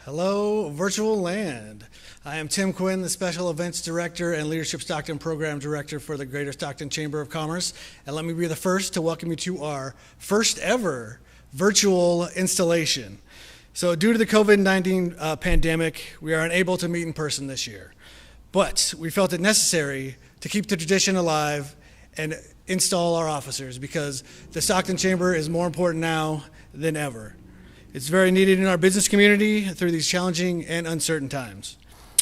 Hello, virtual land. I am Tim Quinn, the Special Events Director and Leadership Stockton Program Director for the Greater Stockton Chamber of Commerce. And let me be the first to welcome you to our first ever virtual installation. So due to the COVID-19 pandemic, we are unable to meet in person this year. But we felt it necessary to keep the tradition alive and install our officers because the Stockton Chamber is more important now than ever. It's very needed in our business community through these challenging and uncertain times.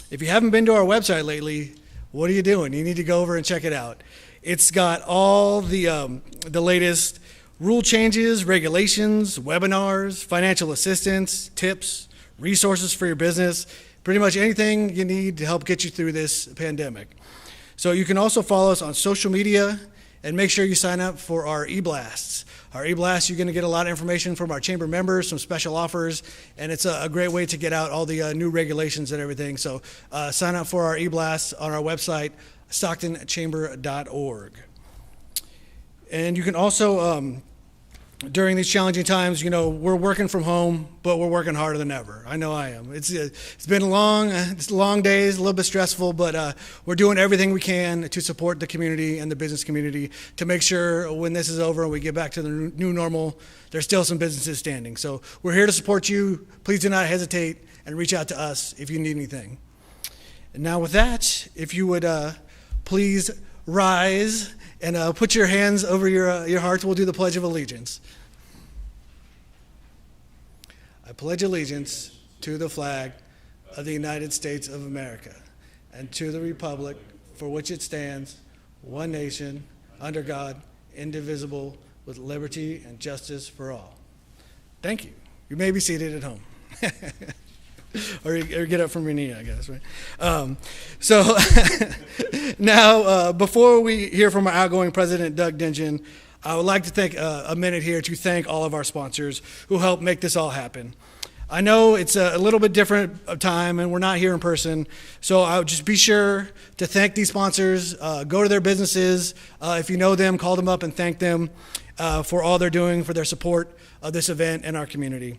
If you haven't been to our website lately, what are you doing? You need to go over and check it out. It's got all the latest rule changes, regulations, webinars, financial assistance, tips, resources for your business, pretty much anything you need to help get you through this pandemic. So you can also follow us on social media and make sure you sign up for our e-blasts. Our e-blasts, you're going to get a lot of information from our chamber members, some special offers, and it's a great way to get out all the new regulations and everything. So sign up for our e-blasts on our website, stocktonchamber.org. And you can also, during these challenging times, we're working from home, but we're working harder than ever. I know I am. It's been long days, a little bit stressful, but we're doing everything we can to support the community and the business community to make sure when this is over and we get back to the new normal, there's still some businesses standing. So we're here to support you. Please do not hesitate and reach out to us if you need anything. And now with that, if you would please rise and put your hands over your hearts. We'll do the Pledge of Allegiance. I pledge allegiance to the flag of the United States of America and to the republic for which it stands, one nation, under God, indivisible, with liberty and justice for all. Thank you. You may be seated at home. Or get up from your knee, I guess, right? So now, before we hear from our outgoing president, Doug Dinjian, I would like to take a minute here to thank all of our sponsors who helped make this all happen. I know it's a little bit different of time, and we're not here in person, so I would just be sure to thank these sponsors. Go to their businesses. If you know them, call them up and thank them for all they're doing for their support of this event and our community.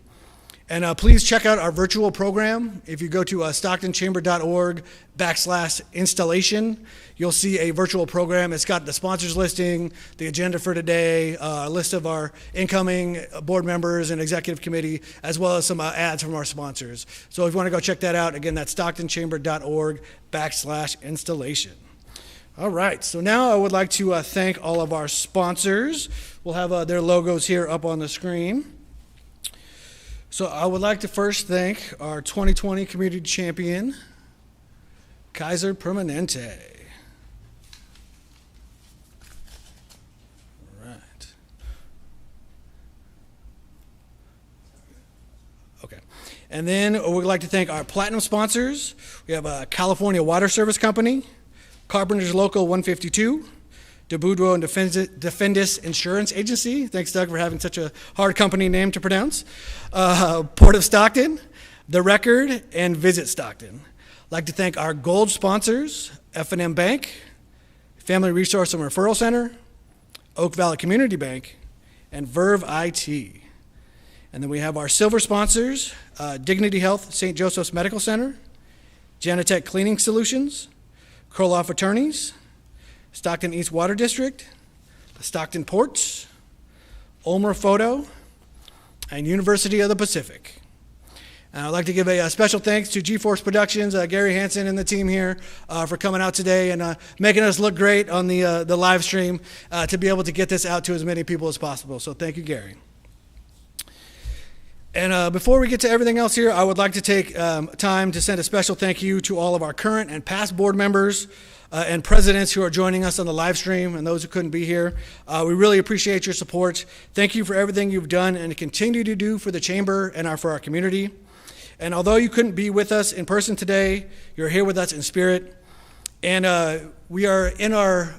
And please check out our virtual program. If you go to stocktonchamber.org/installation, you'll see a virtual program. It's got the sponsors listing, the agenda for today, a list of our incoming board members and executive committee, as well as some ads from our sponsors. So if you want to go check that out, again, that's stocktonchamber.org/installation. All right, so now I would like to thank all of our sponsors. We'll have their logos here up on the screen. So I would like to first thank our 2020 Community Champion, Kaiser Permanente. All right. Okay. And then we'd like to thank our platinum sponsors. We have California Water Service Company, Carpenters Local 152, DiBuduo DeFendis Insurance Agency. Thanks, Doug, for having such a hard company name to pronounce. Port of Stockton, The Record, and Visit Stockton. I'd like to thank our gold sponsors, F&M Bank, Family Resource and Referral Center, Oak Valley Community Bank, and Verve IT. And then we have our silver sponsors, Dignity Health St. Joseph's Medical Center, Janitech Cleaning Solutions, Kroloff Attorneys, Stockton East Water District, the Stockton Ports, Ulmer Photo, and University of the Pacific. And I'd like to give a special thanks to G-Force Productions, Gary Hansen and the team here for coming out today and making us look great on the live stream to be able to get this out to as many people as possible. So thank you, Gary. And before we get to everything else here, I would like to take time to send a special thank you to all of our current and past board members and presidents who are joining us on the live stream and those who couldn't be here. We really appreciate your support. Thank you for everything you've done and continue to do for the chamber and for our community. And although you couldn't be with us in person today, you're here with us in spirit. And we are in our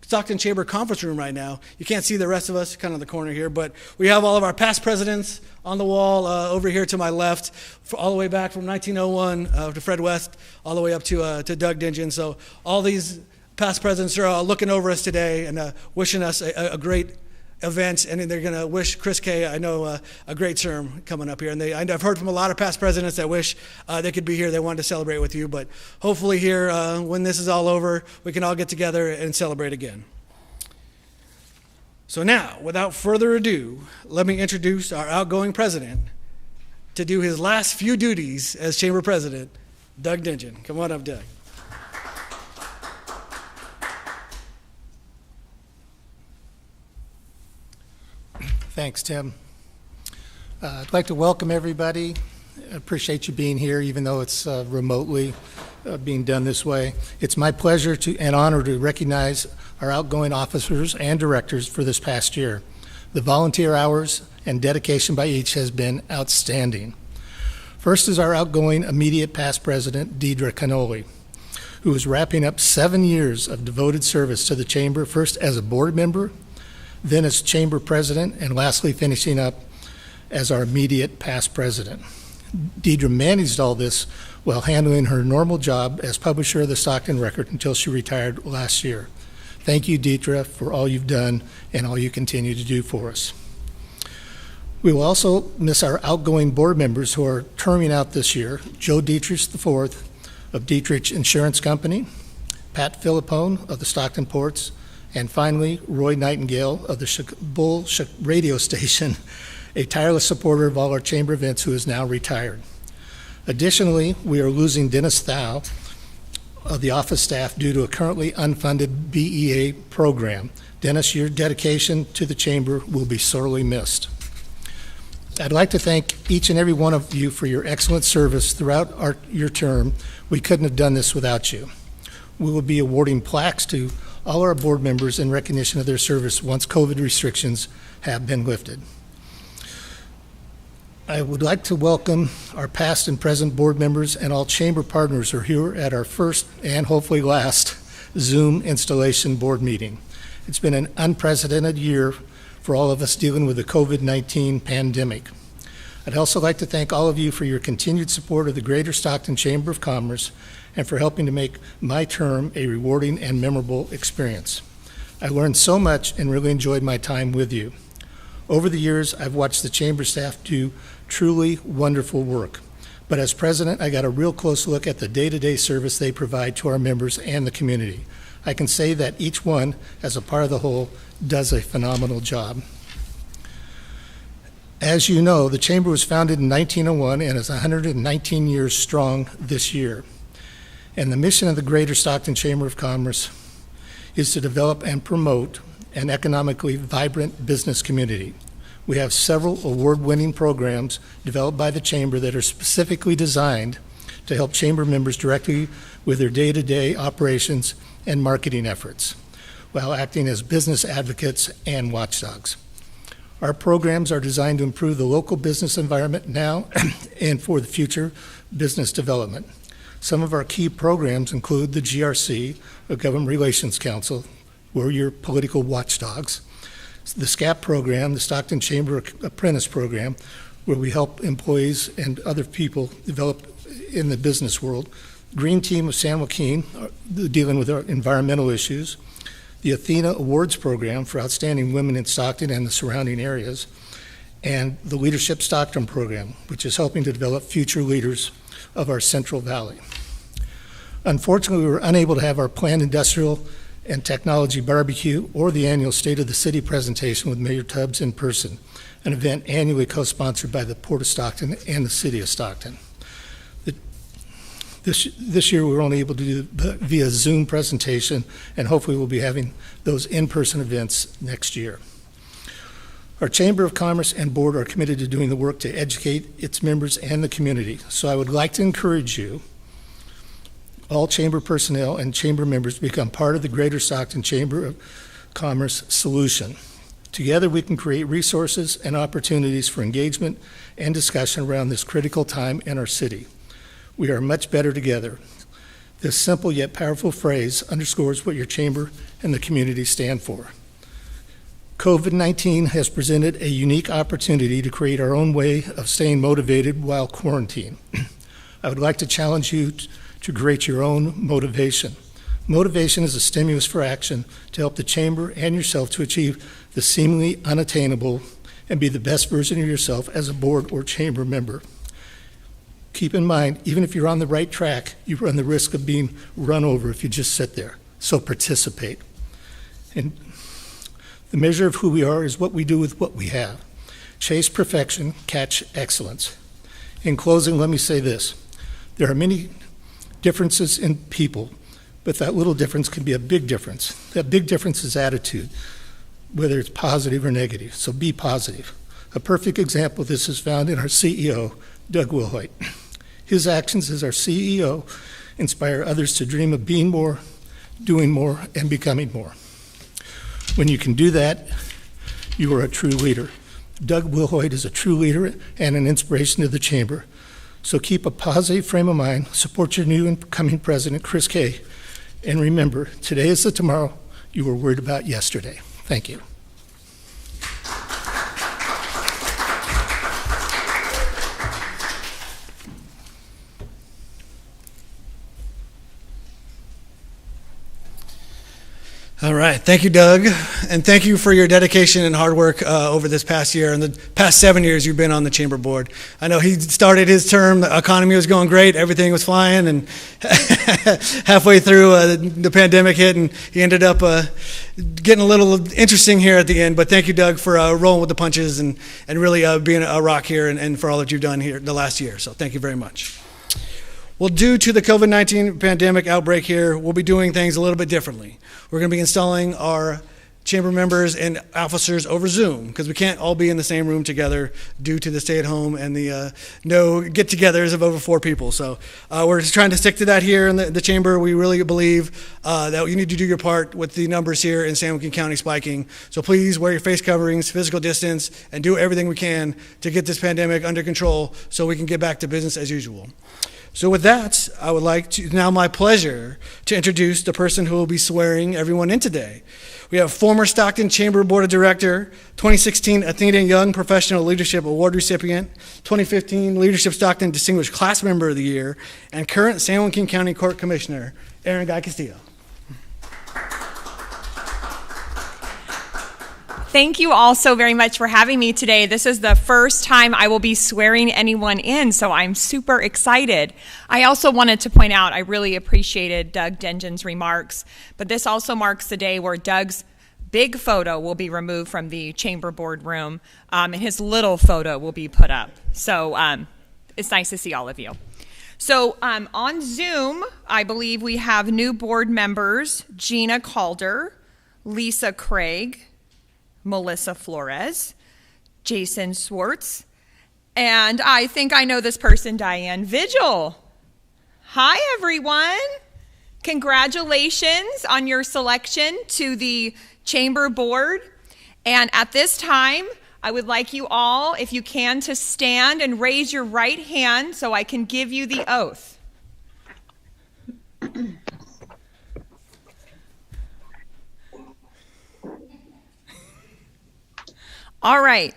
Stockton Chamber conference room right now. You can't see the rest of us, kind of in the corner here, but we have all of our past presidents on the wall over here to my left, all the way back from 1901 to Fred West, all the way up to Doug Dinjian. So all these past presidents are looking over us today and wishing us a great events, and they're going to wish Chris K, I know, a great term coming up here. And I've heard from a lot of past presidents that wish they could be here. They wanted to celebrate with you, but hopefully here, when this is all over, we can all get together and celebrate again. So now, without further ado, let me introduce our outgoing president to do his last few duties as chamber president, Doug Dinjian. Come on up, Doug. Thanks, Tim. I'd like to welcome everybody. I appreciate you being here, even though it's remotely being done this way. It's my pleasure and honor to recognize our outgoing officers and directors for this past year. The volunteer hours and dedication by each has been outstanding. First is our outgoing immediate past president, Deidre Cannoli, who is wrapping up 7 years of devoted service to the chamber, first as a board member, then as chamber president, and lastly finishing up as our immediate past president. Deidre managed all this while handling her normal job as publisher of the Stockton Record until she retired last year. Thank you, Deidre, for all you've done and all you continue to do for us. We will also miss our outgoing board members who are terming out this year: Joe Dietrich IV of Dietrich Insurance Company, Pat Philippone of the Stockton Ports, and finally, Roy Nightingale of the Bull radio station, a tireless supporter of all our chamber events, who is now retired. Additionally, we are losing Dennis Thau of the office staff due to a currently unfunded BEA program. Dennis, your dedication to the chamber will be sorely missed. I'd like to thank each and every one of you for your excellent service throughout your term. We couldn't have done this without you. We will be awarding plaques to all our board members in recognition of their service once COVID restrictions have been lifted. I would like to welcome our past and present board members and all chamber partners who are here at our first and hopefully last Zoom installation board meeting. It's been an unprecedented year for all of us dealing with the COVID-19 pandemic. I'd also like to thank all of you for your continued support of the Greater Stockton Chamber of Commerce and for helping to make my term a rewarding and memorable experience. I learned so much and really enjoyed my time with you. Over the years, I've watched the chamber staff do truly wonderful work. But as president, I got a real close look at the day-to-day service they provide to our members and the community. I can say that each one, as a part of the whole, does a phenomenal job. As you know, the chamber was founded in 1901 and is 119 years strong this year. And the mission of the Greater Stockton Chamber of Commerce is to develop and promote an economically vibrant business community. We have several award-winning programs developed by the chamber that are specifically designed to help chamber members directly with their day-to-day operations and marketing efforts, while acting as business advocates and watchdogs. Our programs are designed to improve the local business environment now and for the future business development. Some of our key programs include the GRC, the Government Relations Council. We're your political watchdogs. The SCAP program, the Stockton Chamber Apprentice Program, where we help employees and other people develop in the business world. Green Team of San Joaquin, dealing with our environmental issues. The Athena Awards Program for outstanding women in Stockton and the surrounding areas. And the Leadership Stockton Program, which is helping to develop future leaders of our Central Valley. Unfortunately, we were unable to have our planned industrial and technology barbecue or the annual State of the City presentation with Mayor Tubbs in person, an event annually co-sponsored by the Port of Stockton and the City of Stockton. This year we were only able to do via Zoom presentation, and hopefully we'll be having those in-person events next year. Our Chamber of Commerce and Board are committed to doing the work to educate its members and the community. So I would like to encourage you, all chamber personnel and chamber members, to become part of the Greater Stockton Chamber of Commerce solution. Together we can create resources and opportunities for engagement and discussion around this critical time in our city. We are much better together. This simple yet powerful phrase underscores what your chamber and the community stand for. COVID-19 has presented a unique opportunity to create our own way of staying motivated while quarantined. I would like to challenge you to create your own motivation. Motivation is a stimulus for action to help the chamber and yourself to achieve the seemingly unattainable, and be the best version of yourself as a board or chamber member. Keep in mind, even if you're on the right track, you run the risk of being run over if you just sit there. So participate. And the measure of who we are is what we do with what we have. Chase perfection, catch excellence. In closing, let me say this. There are many differences in people, but that little difference can be a big difference. That big difference is attitude, whether it's positive or negative, so be positive. A perfect example of this is found in our CEO, Doug Wilhoit. His actions as our CEO inspire others to dream of being more, doing more, and becoming more. When you can do that, you are a true leader. Doug Wilhoit is a true leader and an inspiration to the chamber. So keep a positive frame of mind, support your new incoming president, Chris Kay, and remember, today is the tomorrow you were worried about yesterday. Thank you. All right. Thank you, Doug. And thank you for your dedication and hard work over this past year and the past 7 years you've been on the chamber board. I know he started his term, the economy was going great, everything was flying, and halfway through the pandemic hit, and he ended up getting a little interesting here at the end. But thank you, Doug, for rolling with the punches and really being a rock here and for all that you've done here the last year. So thank you very much. Well, due to the COVID-19 pandemic outbreak here, we'll be doing things a little bit differently. We're going to be installing our chamber members and officers over Zoom because we can't all be in the same room together due to the stay-at-home and the no get-togethers of over 4 people. So we're just trying to stick to that here in the chamber. We really believe that you need to do your part with the numbers here in San Joaquin County spiking. So please wear your face coverings, physical distance, and do everything we can to get this pandemic under control so we can get back to business as usual. So with that, I would like to, now my pleasure to introduce the person who will be swearing everyone in today. We have former Stockton Chamber Board of Director, 2016 Athena Young Professional Leadership Award recipient, 2015 Leadership Stockton Distinguished Class Member of the Year, and current San Joaquin County Court Commissioner, Aaron Guy Castillo. Thank you all so very much for having me today. This is the first time I will be swearing anyone in, so I'm super excited. I also wanted to point out I really appreciated Doug Dinjian's remarks, but this also marks the day where Doug's big photo will be removed from the chamber board room, and his little photo will be put up. So it's nice to see all of you. So on Zoom, I believe we have new board members, Gina Calder, Lisa Craig, Melissa Flores, Jason Swartz, and I think I know this person, Diane Vigil. Hi, everyone. Congratulations on your selection to the Chamber Board. And at this time, I would like you all, if you can, to stand and raise your right hand so I can give you the oath. All right.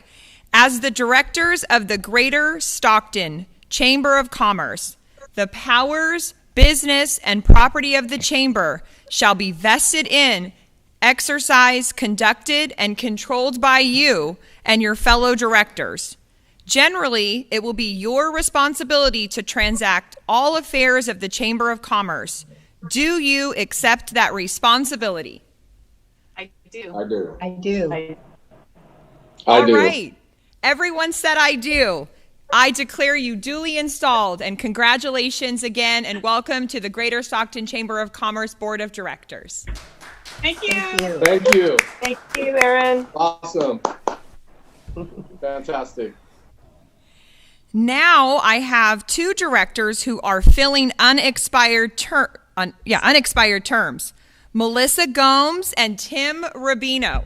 As the directors of the Greater Stockton Chamber of Commerce, the powers, business, and property of the chamber shall be vested in, exercised, conducted, and controlled by you and your fellow directors. Generally, it will be your responsibility to transact all affairs of the Chamber of Commerce. Do you accept that responsibility? I do. I do. I do. All right. Everyone said I do. I declare you duly installed, and congratulations again, and welcome to the Greater Stockton Chamber of Commerce Board of Directors. Thank you. Thank you. Thank you, Aaron. Awesome. Fantastic. Now I have 2 directors who are filling unexpired terms. Melissa Gomes and Tim Rubino.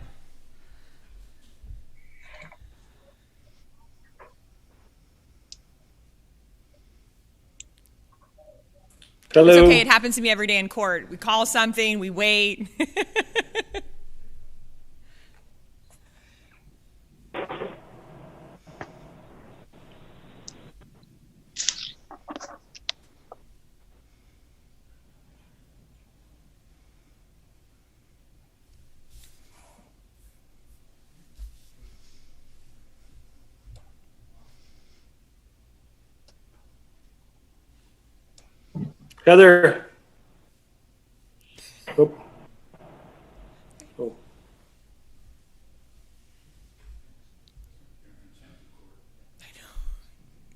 Hello. It's okay. It happens to me every day in court. We call something, we wait. Heather. Oh. Oh.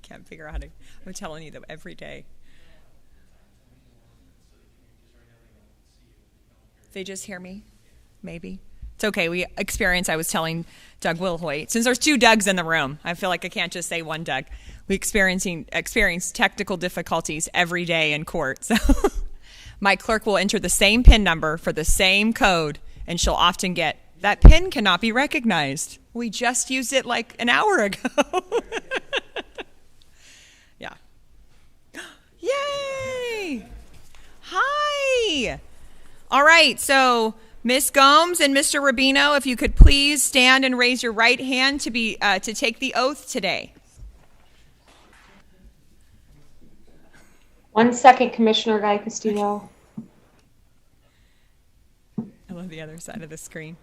Can't figure out how to. I'm telling you that every day. They just hear me? Maybe. It's okay. I was telling Doug Wilhoit, since there's two Dougs in the room, I feel like I can't just say one Doug. We experience technical difficulties every day in court. So my clerk will enter the same PIN number for the same code, and she'll often get, that PIN cannot be recognized. We just used it like an hour ago. Yeah. Yay! Hi! All right, so Ms. Gomes and Mr. Rubino, if you could please stand and raise your right hand to take the oath today. 1 second, Commissioner Guy Castillo. I love the other side of the screen.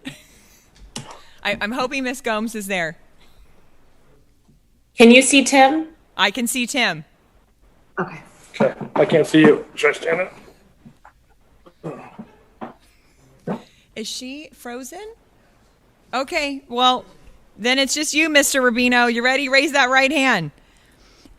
I'm hoping Ms. Gomes is there. Can you see Tim? I can see Tim. Okay. Okay. I can't see you. Should I stand up? Is she frozen? Okay, well, then it's just you, Mr. Rubino. You ready? Raise that right hand.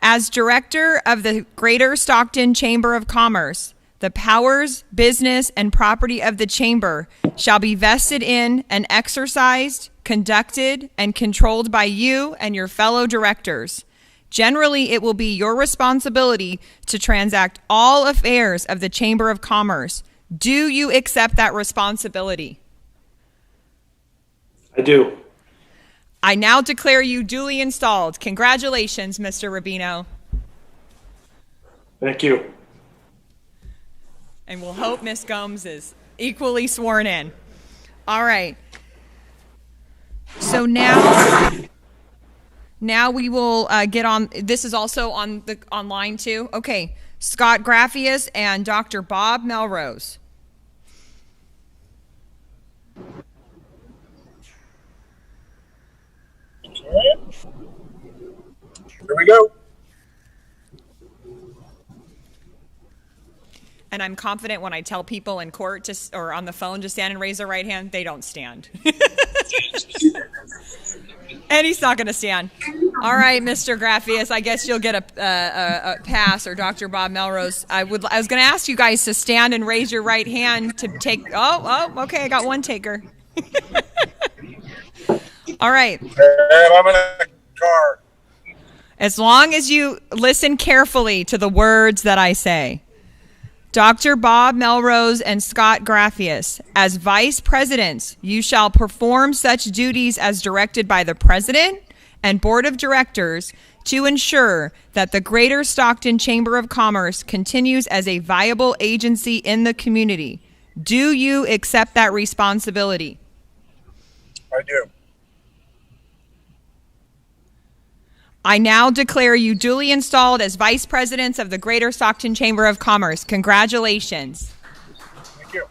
As director of the Greater Stockton Chamber of Commerce, the powers, business, and property of the chamber shall be vested in and exercised, conducted, and controlled by you and your fellow directors. Generally, it will be your responsibility to transact all affairs of the Chamber of Commerce. Do you accept that responsibility? I do. I now declare you duly installed. Congratulations, Mr. Rubino. Thank you. And we'll hope Ms. Gomes is equally sworn in. All right. So now we will get on. This is also on the online too. Okay. Scott Graffius and Dr. Bob Melrose. Here we go. And I'm confident when I tell people in court or on the phone to stand and raise their right hand, they don't stand. And he's not going to stand. All right, Mr. Graffius, I guess you'll get a pass, or Dr. Bob Melrose. I was going to ask you guys to stand and raise your right hand to take. Oh, okay, I got one taker. All right. And I'm in a car. As long as you listen carefully to the words that I say. Dr. Bob Melrose and Scott Graffius, as vice presidents, you shall perform such duties as directed by the president and board of directors to ensure that the Greater Stockton Chamber of Commerce continues as a viable agency in the community. Do you accept that responsibility? I do. I now declare you duly installed as vice presidents of the Greater Stockton Chamber of Commerce. Congratulations. Thank you.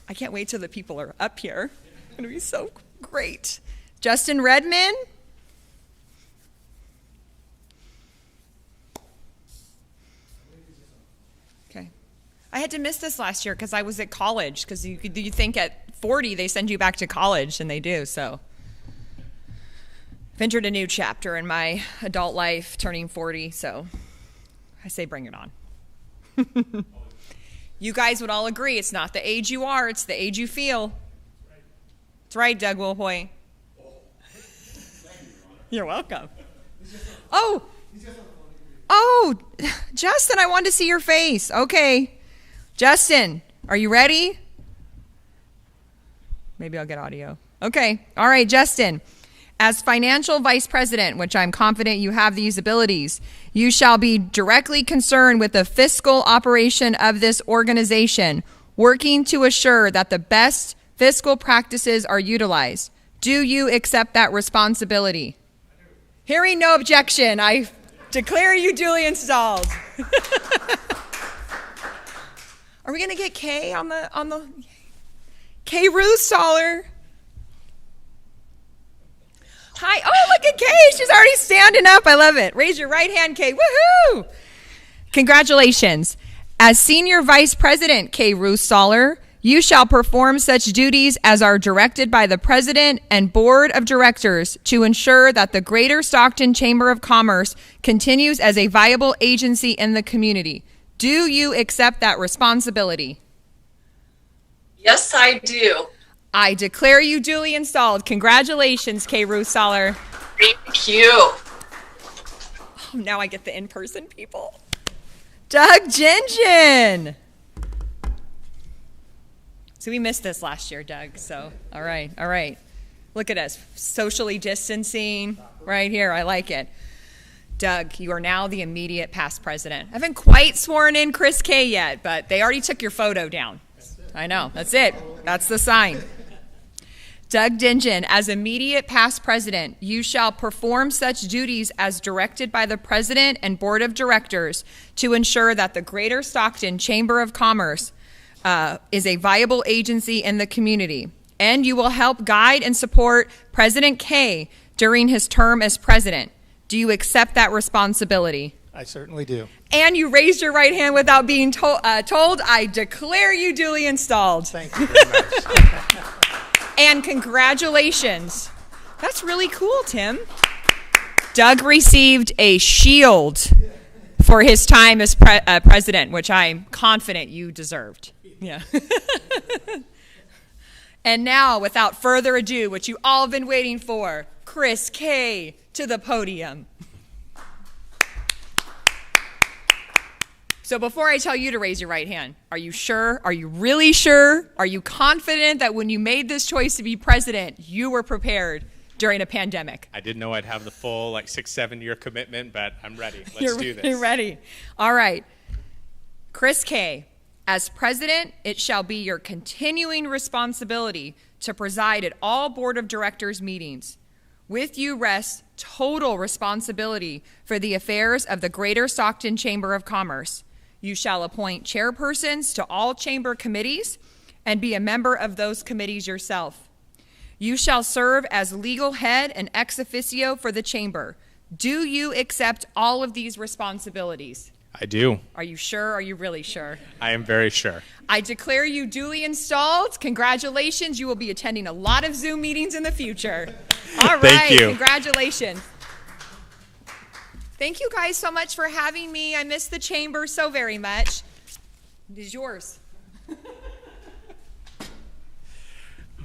I can't wait till the people are up here. It's going to be so great. Justin Redman. Okay. I had to miss this last year because I was at college, because you think at 40 they send you back to college, and they do, so. I've entered a new chapter in my adult life, turning 40, so I say bring it on. You guys would all agree it's not the age you are, it's the age you feel. That's right, Doug Wilhoit. You're welcome. Oh, Justin, I wanted to see your face. Okay. Justin, are you ready? Maybe I'll get audio. Okay. All right, Justin. As financial vice president, which I'm confident you have these abilities, you shall be directly concerned with the fiscal operation of this organization, working to assure that the best fiscal practices are utilized. Do you accept that responsibility? Hearing no objection, I declare you duly installed. Are we going to get Kay on the Kay Ruthstaller? Hi. Oh, look at Kay. She's already standing up. I love it. Raise your right hand, Kay. Woohoo! Congratulations. As Senior Vice President Kay Ruth-Stoller, you shall perform such duties as are directed by the President and Board of Directors to ensure that the Greater Stockton Chamber of Commerce continues as a viable agency in the community. Do you accept that responsibility? Yes, I do. I declare you duly installed. Congratulations, Kay Ruth-Stoller. Thank you. Oh, now I get the in-person people. Doug Dinjian. So we missed this last year, Doug. So, all right. Look at us, socially distancing right here. I like it. Doug, you are now the immediate past president. I haven't quite sworn in Chris K yet, but they already took your photo down. I know, that's it. That's the sign. Doug Dinjian, as immediate past president, you shall perform such duties as directed by the President and Board of Directors to ensure that the Greater Stockton Chamber of Commerce is a viable agency in the community. And you will help guide and support President K during his term as president. Do you accept that responsibility? I certainly do. And you raised your right hand without being told. I declare you duly installed. Thank you very much. And congratulations. That's really cool, Tim. Doug received a shield for his time as president, which I'm confident you deserved. Yeah. And now, without further ado, what you all have been waiting for, Chris K to the podium. So before I tell you to raise your right hand, are you sure? Are you really sure? Are you confident that when you made this choice to be president, you were prepared during a pandemic? I didn't know I'd have the full 6-7 year commitment, but I'm ready. Let's do this. You're ready. All right. Chris K, as president, it shall be your continuing responsibility to preside at all board of directors meetings. With you rests total responsibility for the affairs of the Greater Stockton Chamber of Commerce. You shall appoint chairpersons to all chamber committees and be a member of those committees yourself. You shall serve as legal head and ex officio for the chamber. Do you accept all of these responsibilities? I do. Are you sure? Are you really sure? I am very sure. I declare you duly installed. Congratulations. You will be attending a lot of Zoom meetings in the future. All right. Thank you. Congratulations. Thank you guys so much for having me. I miss the chamber so very much. It is yours.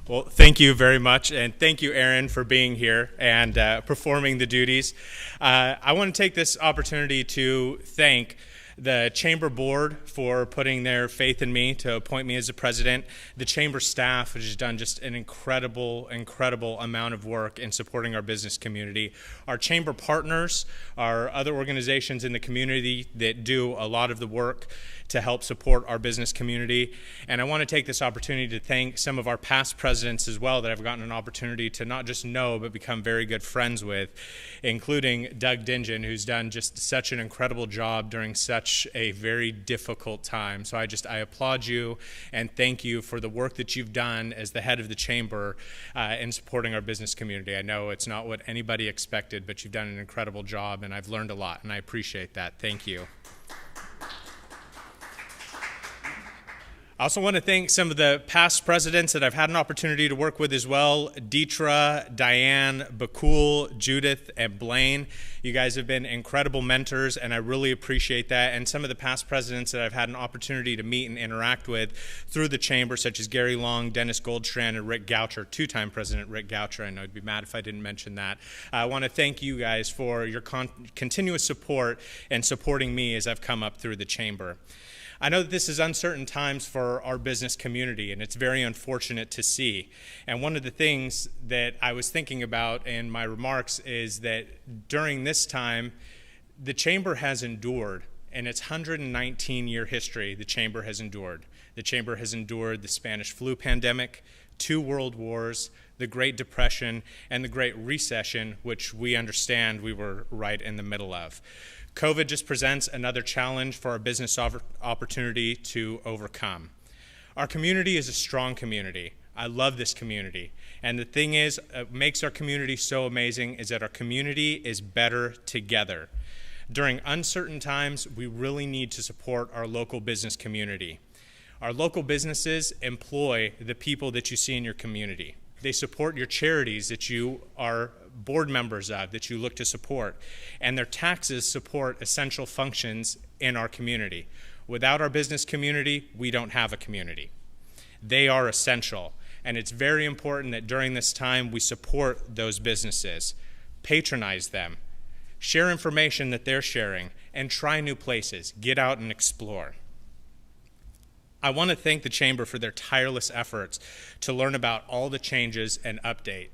Well, thank you very much, and thank you, Aaron, for being here and performing the duties. I want to take this opportunity to thank the Chamber Board for putting their faith in me to appoint me as the president, the Chamber staff, which has done just an incredible amount of work in supporting our business community, our Chamber partners, our other organizations in the community that do a lot of the work to help support our business community. And I want to take this opportunity to thank some of our past presidents as well that I've gotten an opportunity to not just know but become very good friends with, including Doug Dinjian, who's done just such an incredible job during such a very difficult time. So I applaud you and thank you for the work that you've done as the head of the chamber in supporting our business community. I know it's not what anybody expected, but you've done an incredible job, and I've learned a lot, and I appreciate that. Thank you. I also want to thank some of the past presidents that I've had an opportunity to work with as well. Deetra, Diane, Bakul, Judith, and Blaine. You guys have been incredible mentors, and I really appreciate that. And some of the past presidents that I've had an opportunity to meet and interact with through the chamber, such as Gary Long, Dennis Goldstrand, and Rick Goucher, two-time President Rick Goucher. I know he'd be mad if I didn't mention that. I want to thank you guys for your continuous support and supporting me as I've come up through the chamber. I know that this is uncertain times for our business community, and it's very unfortunate to see. And one of the things that I was thinking about in my remarks is that during this time, the chamber has endured. In its 119-year history, the chamber has endured. The chamber has endured the Spanish flu pandemic, 2 world wars, the Great Depression, and the Great Recession, which we understand we were right in the middle of. COVID just presents another challenge for our business opportunity to overcome. Our community is a strong community. I love this community. And the thing is, what makes our community so amazing is that our community is better together. During uncertain times, we really need to support our local business community. Our local businesses employ the people that you see in your community. They support your charities that you are board members of, that you look to support. And their taxes support essential functions in our community. Without our business community, we don't have a community. They are essential. And it's very important that during this time we support those businesses, patronize them, share information that they're sharing, and try new places. Get out and explore. I want to thank the Chamber for their tireless efforts to learn about all the changes and update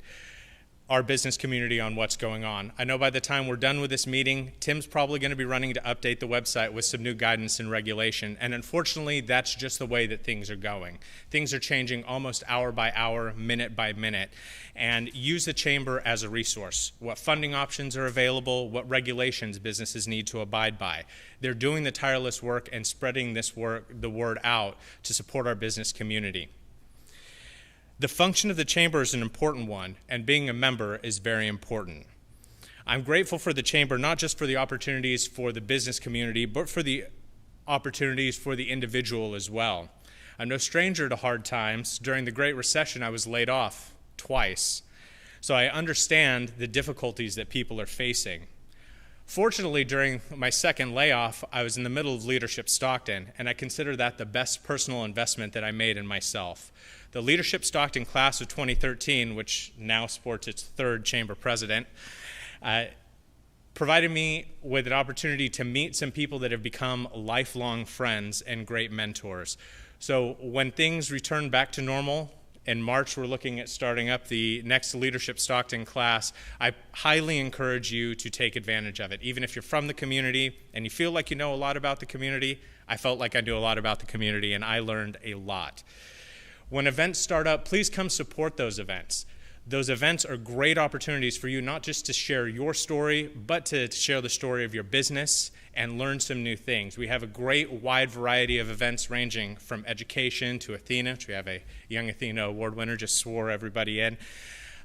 our business community on what's going on. I know by the time we're done with this meeting, Tim's probably going to be running to update the website with some new guidance and regulation, and unfortunately, that's just the way that things are going. Things are changing almost hour by hour, minute by minute, and use the Chamber as a resource. What funding options are available, what regulations businesses need to abide by. They're doing the tireless work and spreading the word out to support our business community. The function of the Chamber is an important one, and being a member is very important. I'm grateful for the Chamber, not just for the opportunities for the business community, but for the opportunities for the individual as well. I'm no stranger to hard times. During the Great Recession, I was laid off twice, so I understand the difficulties that people are facing. Fortunately, during my second layoff, I was in the middle of Leadership Stockton, and I consider that the best personal investment that I made in myself. The Leadership Stockton class of 2013, which now sports its third Chamber president, provided me with an opportunity to meet some people that have become lifelong friends and great mentors. So when things return back to normal, in March, we're looking at starting up the next Leadership Stockton class. I highly encourage you to take advantage of it. Even if you're from the community and you feel like you know a lot about the community, I felt like I knew a lot about the community, and I learned a lot. When events start up, please come support those events. Those events are great opportunities for you not just to share your story, but to share the story of your business and learn some new things. We have a great wide variety of events ranging from education to Athena, which we have a Young Athena Award winner, just swore everybody in.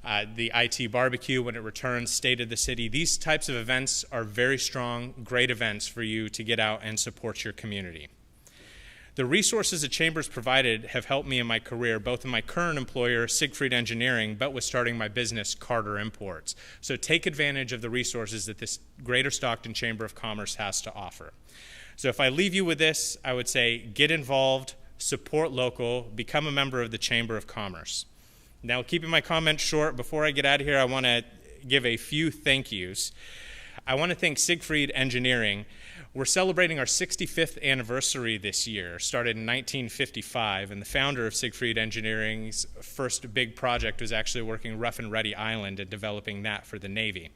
The IT barbecue when it returns, State of the City. These types of events are very strong, great events for you to get out and support your community. The resources the Chamber's provided have helped me in my career, both in my current employer, Siegfried Engineering, but with starting my business, Carter Imports. So take advantage of the resources that this Greater Stockton Chamber of Commerce has to offer. So if I leave you with this, I would say get involved, support local, become a member of the Chamber of Commerce. Now, keeping my comments short, before I get out of here, I want to give a few thank yous. I want to thank Siegfried Engineering. We're celebrating our 65th anniversary this year, started in 1955, and the founder of Siegfried Engineering's first big project was actually working Rough and Ready Island and developing that for the Navy.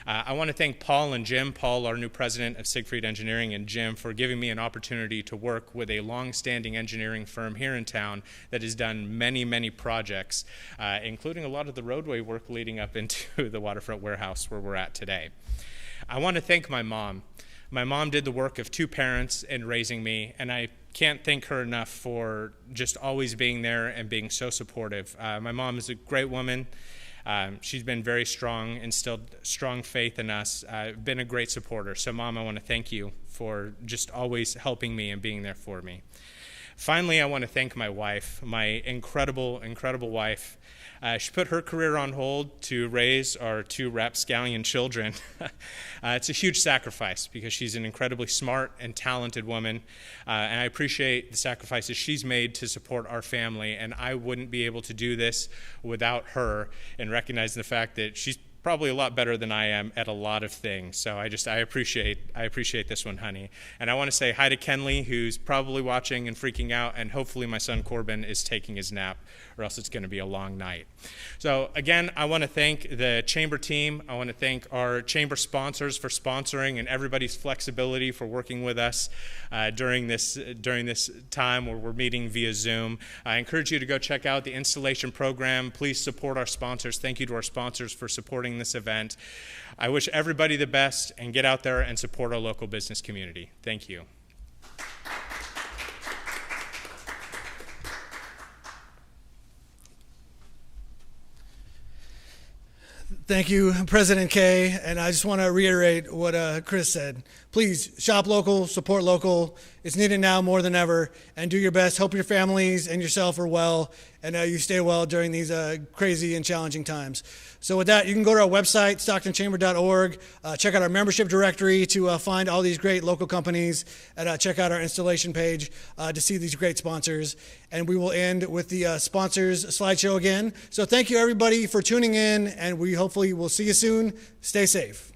I want to thank Paul and Jim, Paul, our new president of Siegfried Engineering, and Jim for giving me an opportunity to work with a long-standing engineering firm here in town that has done many, many projects, including a lot of the roadway work leading up into the waterfront warehouse where we're at today. I want to thank my mom. My mom did the work of two parents in raising me, and I can't thank her enough for just always being there and being so supportive. My mom is a great woman. She's been very strong, instilled strong faith in us, been a great supporter. So, Mom, I want to thank you for just always helping me and being there for me. Finally, I want to thank my wife, my incredible, incredible wife. She put her career on hold to raise our two rapscallion children. It's a huge sacrifice because she's an incredibly smart and talented woman, and I appreciate the sacrifices she's made to support our family, and I wouldn't be able to do this without her, and recognizing the fact that she's probably a lot better than I am at a lot of things. So I appreciate this one, honey. And I want to say hi to Kenley, who's probably watching and freaking out, and hopefully my son Corbin is taking his nap, or else it's going to be a long night. So again, I want to thank the Chamber team. I want to thank our Chamber sponsors for sponsoring and everybody's flexibility for working with us during this time where we're meeting via Zoom. I encourage you to go check out the installation program. Please support our sponsors. Thank you to our sponsors for supporting this event. I wish everybody the best, and get out there and support our local business community. Thank you. Thank you, President Kay. And I just want to reiterate what Chris said. Please shop local, support local. It's needed now more than ever. And do your best. Hope your families and yourself are well and you stay well during these crazy and challenging times. So with that, you can go to our website, stocktonchamber.org. Check out our membership directory to find all these great local companies, and check out our installation page to see these great sponsors. And we will end with the sponsors slideshow again. So thank you, everybody, for tuning in, and we hopefully will see you soon. Stay safe.